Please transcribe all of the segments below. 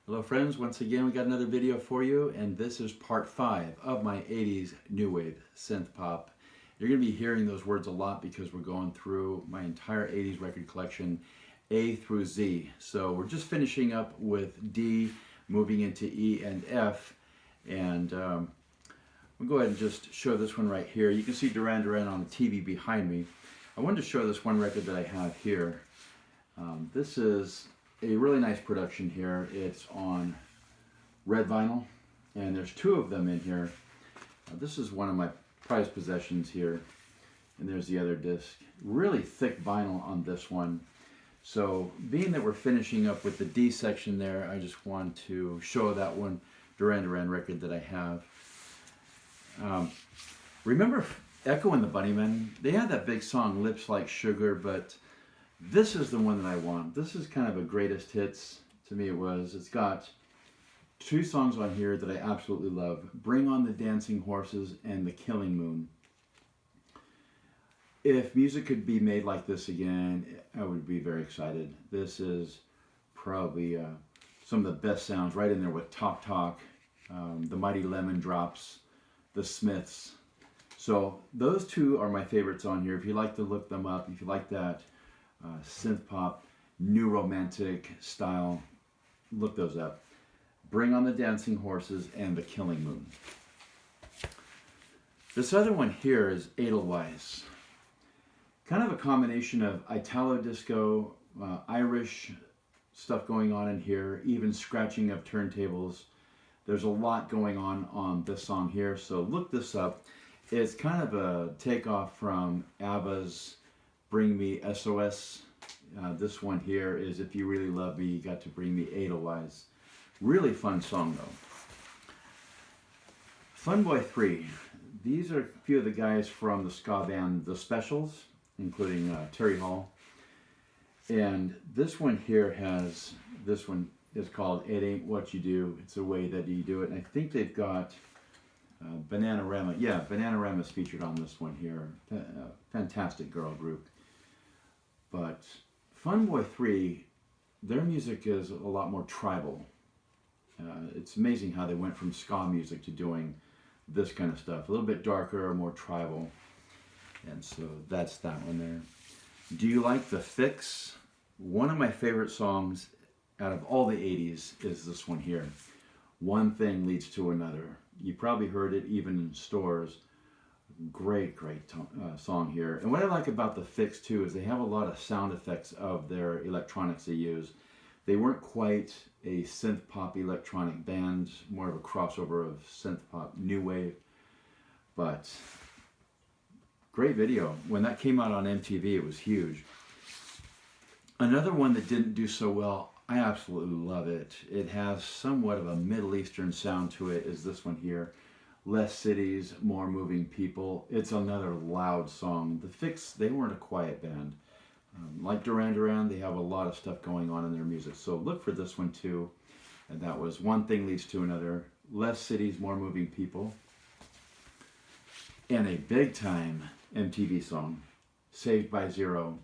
Hello friends, once again we got another video for you, and this is part 5 of my 80s new wave synth pop. You're going to be hearing those words a lot because we're going through my entire 80s record collection A through Z. So we're just finishing up with D, moving into E and F, and we'll go ahead and just show this one right here. You can see Duran on the TV behind me. I wanted to show this one record that I have here. This is a really nice production here. It's on red vinyl, and there's 2 of them in here. This is one of my prized possessions here, and there's the other disc. Really thick vinyl on this one. So being that we're finishing up with the D section there, I just want to show that one Duran record that I have. Remember Echo and the Bunnymen? They had that big song Lips Like Sugar, but this is the one that I want. This is kind of a greatest hits, to me it was. It's got 2 songs on here that I absolutely love. Bring on the Dancing Horses and The Killing Moon. If music could be made like this again, I would be very excited. This is probably some of the best sounds, right in there with Talk Talk, the Mighty Lemon Drops, the Smiths. So those 2 are my favorites on here. If you like to look them up, if you like that synth pop, new romantic style, look those up. Bring on the Dancing Horses and The Killing Moon. This other one here is Edelweiss. Kind of a combination of Italo disco, Irish stuff going on in here, even scratching of turntables. There's a lot going on this song here, so look this up. It's kind of a takeoff from ABBA's Bring Me SOS. This one here is If You Really Love Me, You Got to Bring Me Edelweiss. Really fun song though. Fun Boy 3. These are a few of the guys from the ska band The Specials, including Terry Hall. And this one here this one is called It Ain't What You Do, It's the Way That You Do It. And I think they've got Bananarama. Yeah, Bananarama's featured on this one here. Fantastic girl group. But Fun Boy 3, their music is a lot more tribal. It's amazing how they went from ska music to doing this kind of stuff. A little bit darker, more tribal. And so that's that one there. Do you like the Fixx? One of my favorite songs out of all the 80s is this one here. One Thing Leads to Another. You probably heard it even in stores. Great song here. And what I like about the Fixx too is they have a lot of sound effects of their electronics they use. They weren't quite a synth pop electronic band, more of a crossover of synth pop new wave, but great video. When that came out on MTV, it was huge. Another one that didn't do so well, I absolutely love it. It has somewhat of a Middle Eastern sound to it, is this one here. Less cities, more moving people. It's another loud song. The Fixx, they weren't a quiet band. Like Duran, they have a lot of stuff going on in their music. So look for this one too. And that was One Thing Leads to Another. Less cities, more moving people. And a big time MTV song, Saved by Zero.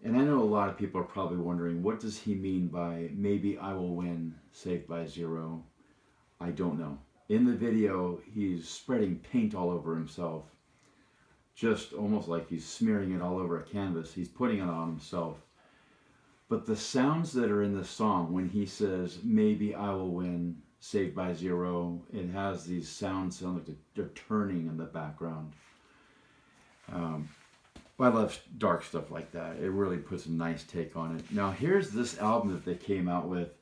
And I know a lot of people are probably wondering, what does he mean by Maybe I Will Win, Saved by Zero? I don't know. In the video, he's spreading paint all over himself. Just almost like he's smearing it all over a canvas. He's putting it on himself. But the sounds that are in the song, when he says, Maybe I Will Win, Saved by Zero, it has these sounds like they're turning in the background. I love dark stuff like that. It really puts a nice take on it. Now here's this album that they came out with.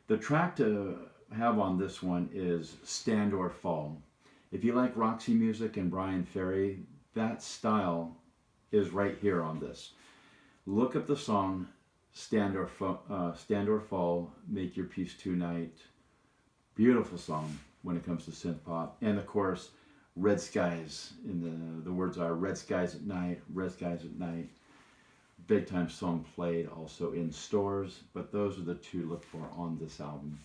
The track to have on this one is Stand or Fall. If you like Roxy music and Brian Ferry, that style is right here on this. Look up the song Stand or Fall, Make Your Peace Tonight. Beautiful song when it comes to synth pop. And of course, Red Skies. In the words are Red Skies at Night, Red Skies at Night. Big time song played also in stores, but those are the 2 to look for on this album.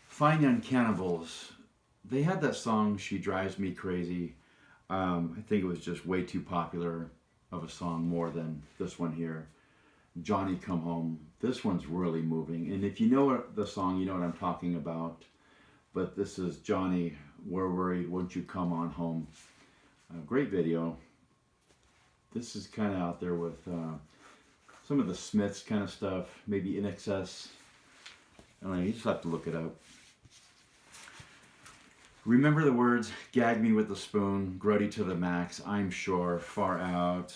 Fine Young Cannibals. They had that song She Drives Me Crazy. I think it was just way too popular of a song, more than this one here. Johnny Come Home. This one's really moving. And if you know the song, you know what I'm talking about. But this is Johnny, We're Worried, Won't You Come On Home. Great video. This is kind of out there with some of the Smiths kind of stuff, maybe In Excess. I don't know, you just have to look it up. Remember the words, gag me with the spoon, grody to the max, I'm sure, far out.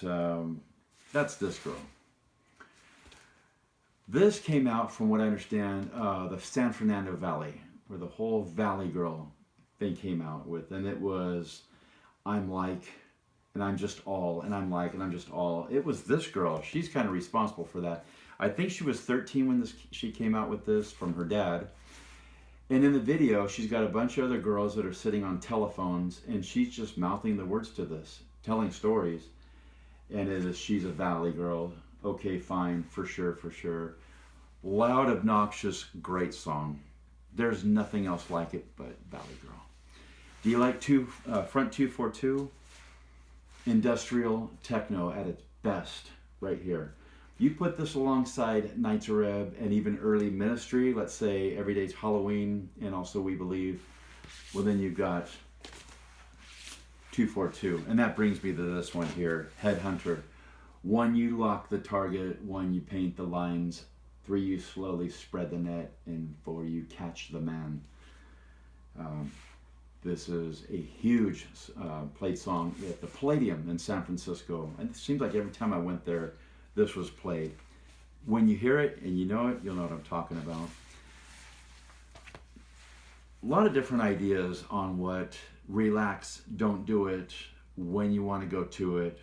That's this girl. This came out, from what I understand, the San Fernando Valley, where the whole Valley Girl thing came out with. And it was, I'm like, and I'm just all, and I'm like, and I'm just all. It was this girl. She's kind of responsible for that. I think she was 13 when she came out with this from her dad. And in the video, she's got a bunch of other girls that are sitting on telephones, and she's just mouthing the words to this, telling stories. And it is, she's a Valley Girl. Okay, fine, for sure, for sure. Loud, obnoxious, great song. There's nothing else like it but Valley Girl. Do you like Front 242? Industrial techno at its best right here. You put this alongside Nights Arab and even early Ministry, let's say Every Day's Halloween and also We Believe, well then you've got 242. And that brings me to this one here, Headhunter. 1, you lock the target. 1, you paint the lines. 3, you slowly spread the net. And 4, you catch the man. This is a huge played song at the Palladium in San Francisco. And it seems like every time I went there, this was played. When you hear it and you know it, you'll know what I'm talking about. A lot of different ideas on what relax, don't do it when you want to go to it.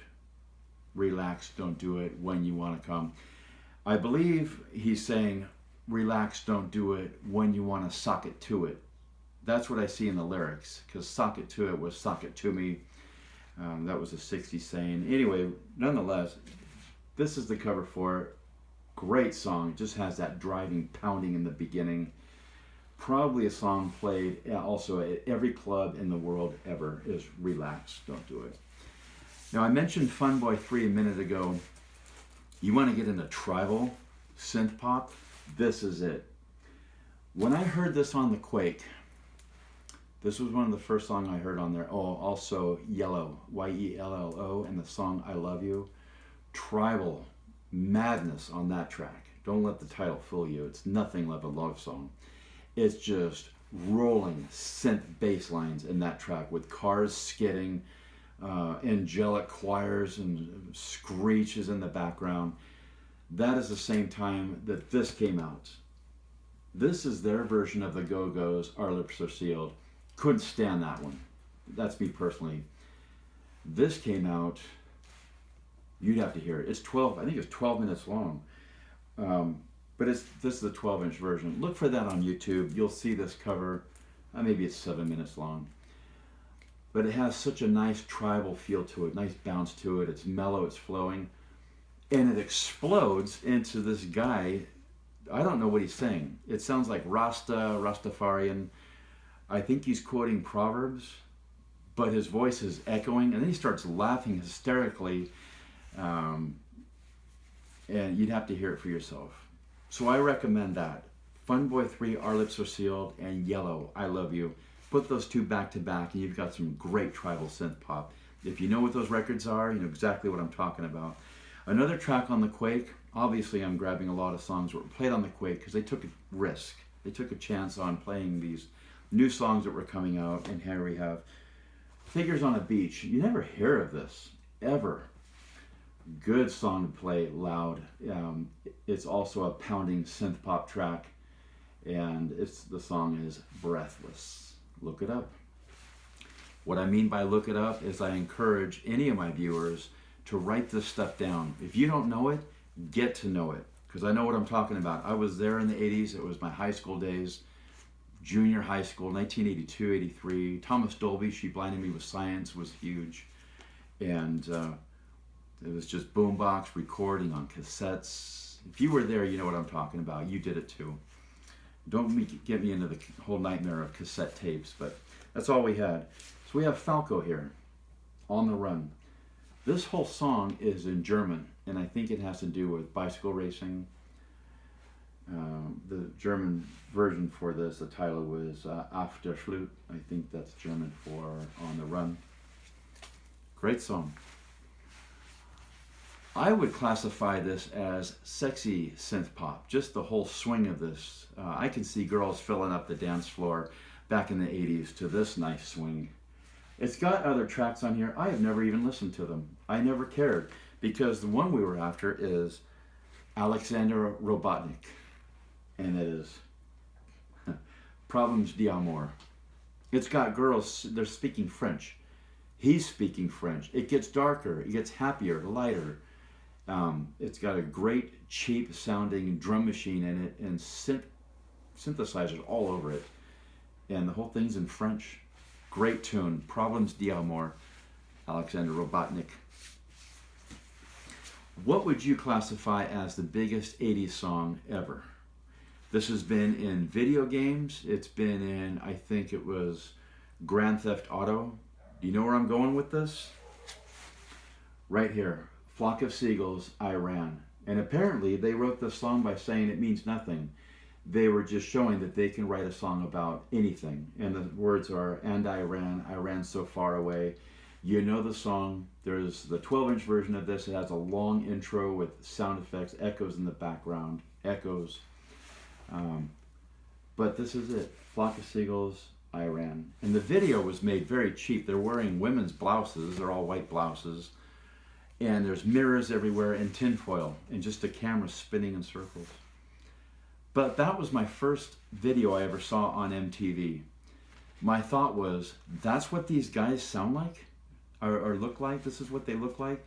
Relax, don't do it when you want to come. I believe he's saying relax, don't do it when you want to sock it to it. That's what I see in the lyrics, because sock it to it was sock it to me. That was a 60s saying. Anyway, nonetheless, this is the cover for it. Great song. It just has that driving, pounding in the beginning. Probably a song played also at every club in the world ever is Relax, Don't Do It. Now, I mentioned Fun Boy 3 a minute ago. You want to get into tribal synth pop? This is it. When I heard this on the Quake, this was one of the first songs I heard on there. Oh, also Yellow, Y-E-L-L-O, and the song I Love You. Tribal madness on that track. Don't let the title fool you. It's nothing like a love song. It's just rolling synth bass lines in that track with cars skidding, angelic choirs and screeches in the background. That is the same time that this came out. This is their version of the Go-Go's Our Lips Are Sealed. Couldn't stand that one. That's me personally. This came out, you'd have to hear it. It's 12, I think it's 12 minutes long. But this is the 12-inch version. Look for that on YouTube. You'll see this cover. Maybe it's 7 minutes long. But it has such a nice tribal feel to it, nice bounce to it. It's mellow, it's flowing. And it explodes into this guy. I don't know what he's saying. It sounds like Rastafarian. I think he's quoting Proverbs, but his voice is echoing. And then he starts laughing hysterically. And you'd have to hear it for yourself. So I recommend that. Fun Boy 3, Our Lips Are Sealed, and Yellow, I Love You. Put those two back to back and you've got some great tribal synth pop. If you know what those records are, you know exactly what I'm talking about. Another track on the Quake, obviously I'm grabbing a lot of songs that were played on the Quake because they took a risk. They took a chance on playing these new songs that were coming out, and here we have Figures on a Beach. You never hear of this, ever. Good song to play loud. It's also a pounding synth pop track, and the song is Breathless. Look it up. What I mean by look it up is I encourage any of my viewers to write this stuff down. If you don't know it, get to know it, because I know what I'm talking about. I was there in the 80s. It was my high school days, junior high school, 1982, 83. Thomas Dolby, She Blinded Me with Science was huge, and it was just boombox recording on cassettes. If you were there, you know what I'm talking about. You did it too. Don't get me into the whole nightmare of cassette tapes, but that's all we had. So we have Falco here, On the Run. This whole song is in German. and I think it has to do with bicycle racing. The German version for this, the title was Auf der Flut. I think that's German for On the Run. Great song. I would classify this as sexy synth pop, just the whole swing of this. I can see girls filling up the dance floor back in the 80s to this nice swing. It's got other tracks on here. I have never even listened to them. I never cared, because the one we were after is Alexander Robotnik, and it is Problems d'Amour. It's got girls, they're speaking French. He's speaking French. It gets darker, it gets happier, lighter. It's got a great cheap sounding drum machine in it and synthesizers all over it. And the whole thing's in French. Great tune. Problems d'Amour, Alexander Robotnik. What would you classify as the biggest 80s song ever? This has been in video games. It's been in, I think it was Grand Theft Auto. Do you know where I'm going with this? Right here. Flock of Seagulls, I Ran. And apparently they wrote this song by saying it means nothing. They were just showing that they can write a song about anything. And the words are, and I ran so far away. You know the song. There's the 12-inch version of this. It has a long intro with sound effects, echoes in the background, echoes. But this is it. Flock of Seagulls, I Ran. And the video was made very cheap. They're wearing women's blouses. They're all white blouses. And there's mirrors everywhere and tinfoil and just a camera spinning in circles. But that was my first video I ever saw on MTV. My thought was, that's what these guys sound like or look like? This is what they look like?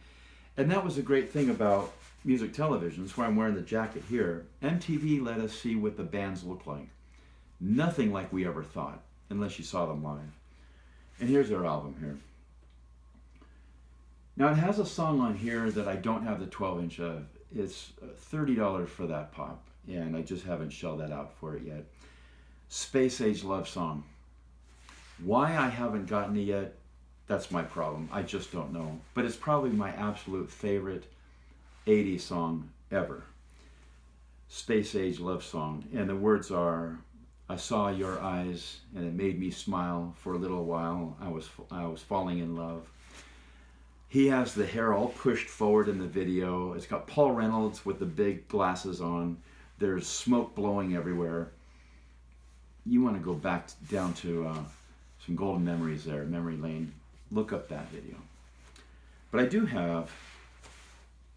And that was a great thing about music television. That's why I'm wearing the jacket here. MTV let us see what the bands look like. Nothing like we ever thought, unless you saw them live. And here's their album here. Now it has a song on here that I don't have the 12-inch of. It's $30 for that pop, and I just haven't shelled that out for it yet. Space Age Love Song. Why I haven't gotten it yet, that's my problem. I just don't know. But it's probably my absolute favorite 80s song ever. Space Age Love Song. And the words are, I saw your eyes and it made me smile for a little while. I was falling in love. He has the hair all pushed forward in the video. It's got Paul Reynolds with the big glasses on. There's smoke blowing everywhere. You want to go back down to some golden memories there, memory lane. Look up that video. But I do have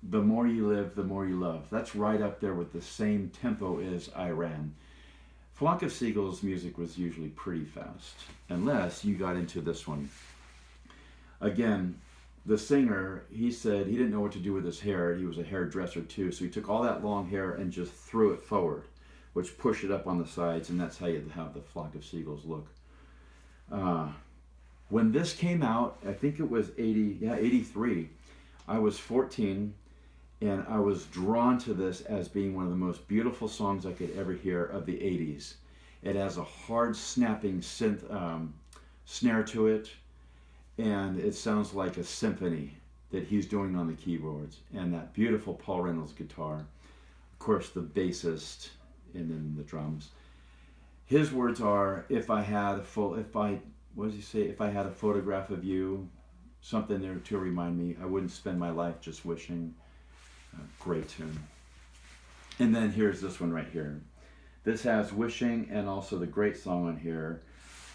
The More You Live, The More You Love. That's right up there with the same tempo as I Ran. Flock of Seagulls music was usually pretty fast, unless you got into this one. Again, the singer, he said he didn't know what to do with his hair. He was a hairdresser too, so he took all that long hair and just threw it forward, which pushed it up on the sides, and that's how you have the Flock of Seagulls look. When this came out, I think it was 83, I was 14, and I was drawn to this as being one of the most beautiful songs I could ever hear of the 80s. It has a hard snapping synth snare to it, and it sounds like a symphony that he's doing on the keyboards, and that beautiful Paul Reynolds guitar, of course the bassist, and then the drums. His words are, if I had a photograph of you, something there to remind me, I wouldn't spend my life just wishing. Great tune. And then here's this one right here. This has Wishing and also the great song on here,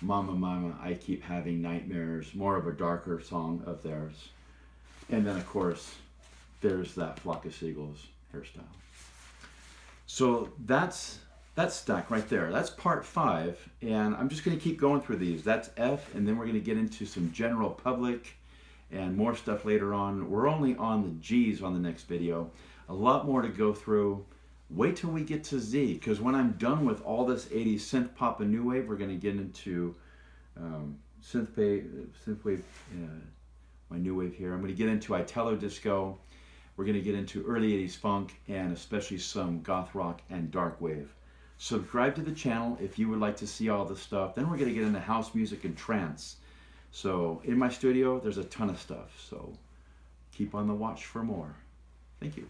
Mama, Mama, I Keep Having Nightmares, more of a darker song of theirs. And then, of course, there's that Flock of Seagulls hairstyle. So that's stack right there. That's part 5, and I'm just going to keep going through these. That's F, and then we're going to get into some general public and more stuff later on. We're only on the G's on the next video. A lot more to go through. Wait till we get to Z, because when I'm done with all this 80s synth pop and new wave, we're going to get into synthwave, my new wave here. I'm going to get into Italo disco. We're going to get into early 80s funk, and especially some goth rock and dark wave. Subscribe to the channel if you would like to see all this stuff. Then we're going to get into house music and trance. So in my studio, there's a ton of stuff. So keep on the watch for more. Thank you.